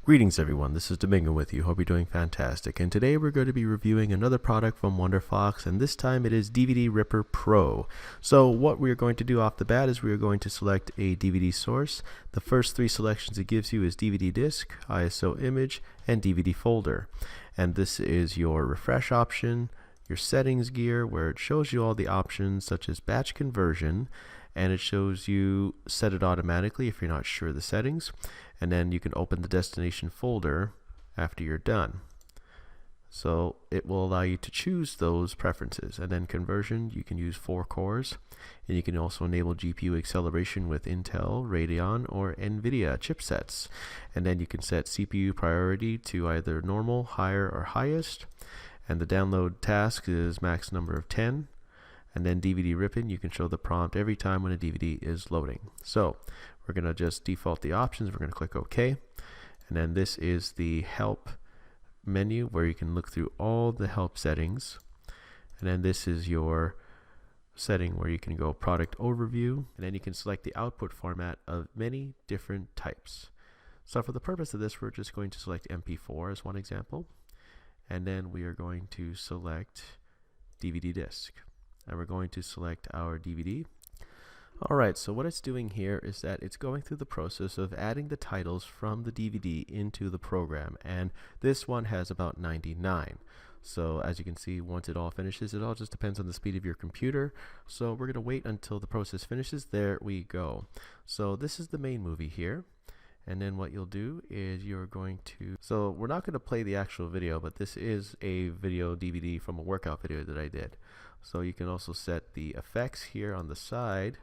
Greetings everyone, this is Domingo with you. Hope you're doing fantastic. And today we're going to be reviewing another product from Wonderfox, and this time it is DVD Ripper Pro. So what we're going to do off the bat is we're going to select a DVD source. The first three selections it gives you is DVD disc, ISO image, and DVD folder. And this is your refresh option, your settings gear, where it shows you all the options such as batch conversion, and it shows you set it automatically if you're not sure of the settings, and then you can open the destination folder after you're done. So it will allow you to choose those preferences. And then conversion, you can use 4 cores, and you can also enable GPU acceleration with Intel, Radeon, or NVIDIA chipsets. And then you can set CPU priority to either normal, higher, or highest, and the download task is max number of 10. And then DVD ripping, you can show the prompt every time when a DVD is loading. So we're going to just default the options. We're going to click OK. And then this is the help menu where you can look through all the help settings. And then this is your setting where you can go product overview. And then you can select the output format of many different types. So for the purpose of this, we're just going to select MP4 as one example. And then we are going to select DVD disc. And we're going to select our DVD. Alright, so what it's doing here is that it's going through the process of adding the titles from the DVD into the program, and this one has about 99. So as you can see, once it all finishes, it all just depends on the speed of your computer. So we're going to wait until the process finishes. There we go. So this is the main movie here. And then what you'll do is you're going to, so we're not going to play the actual video, but this is a video DVD from a workout video that I did. So you can also set the effects here on the side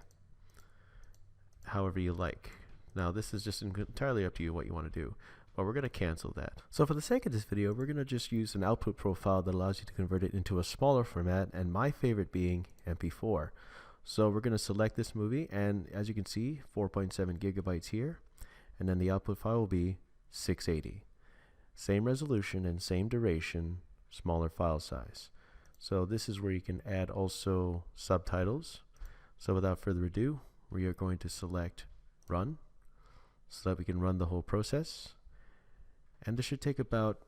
however you like. Now this is just entirely up to you what you want to do, but we're going to cancel that. So for the sake of this video, we're going to just use an output profile that allows you to convert it into a smaller format, and my favorite being MP4. So we're going to select this movie, and as you can see, 4.7 gigabytes here. And then the output file will be 680. Same resolution and same duration, smaller file size. So this is where you can add also subtitles. So without further ado, we are going to select Run so that we can run the whole process. And this should take about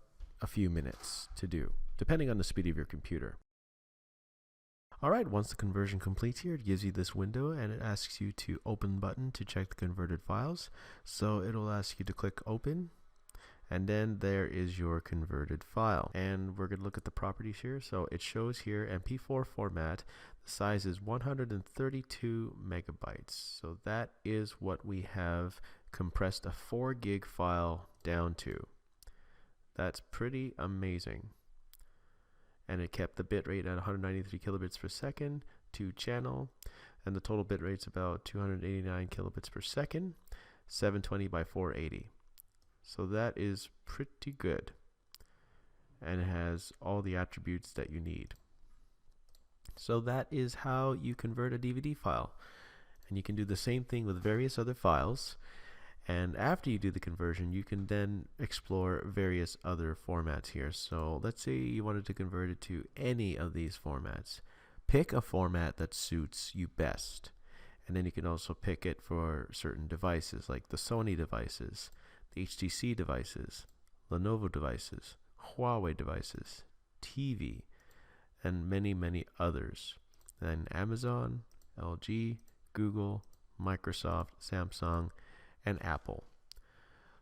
a few minutes to do, depending on the speed of your computer. Alright, once the conversion completes here, it gives you this window and it asks you to open button to check the converted files. So it'll ask you to click open, and then there is your converted file. And we're going to look at the properties here. So it shows here MP4 format. The size is 132 megabytes. So that is what we have compressed a 4 gig file down to. That's pretty amazing. And it kept the bitrate at 193 kilobits per second, 2 channel, and the total bitrate's about 289 kilobits per second, 720 by 480. So that is pretty good, and it has all the attributes that you need. So that is how you convert a DVD file, and you can do the same thing with various other files. And after you do the conversion, you can then explore various other formats here. So let's say you wanted to convert it to any of these formats. Pick a format that suits you best. And then you can also pick it for certain devices like the Sony devices, the HTC devices, Lenovo devices, Huawei devices, TV, and many, many others. And Amazon, LG, Google, Microsoft, Samsung, and Apple.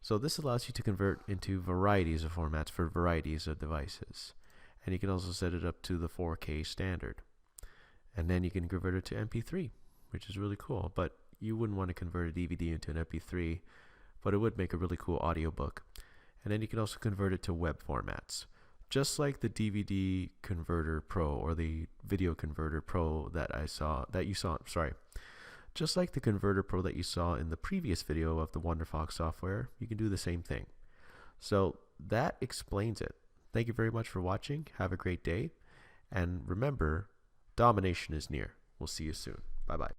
So this allows you to convert into varieties of formats for varieties of devices. And you can also set it up to the 4K standard. And then you can convert it to MP3, which is really cool. But you wouldn't want to convert a DVD into an MP3, but it would make a really cool audiobook. And then you can also convert it to web formats. Just like the DVD Converter Pro or the Video Converter Pro Just like the Converter Pro that you saw in the previous video of the Wonderfox software, you can do the same thing. So that explains it. Thank you very much for watching. Have a great day. And remember, domination is near. We'll see you soon. Bye-bye.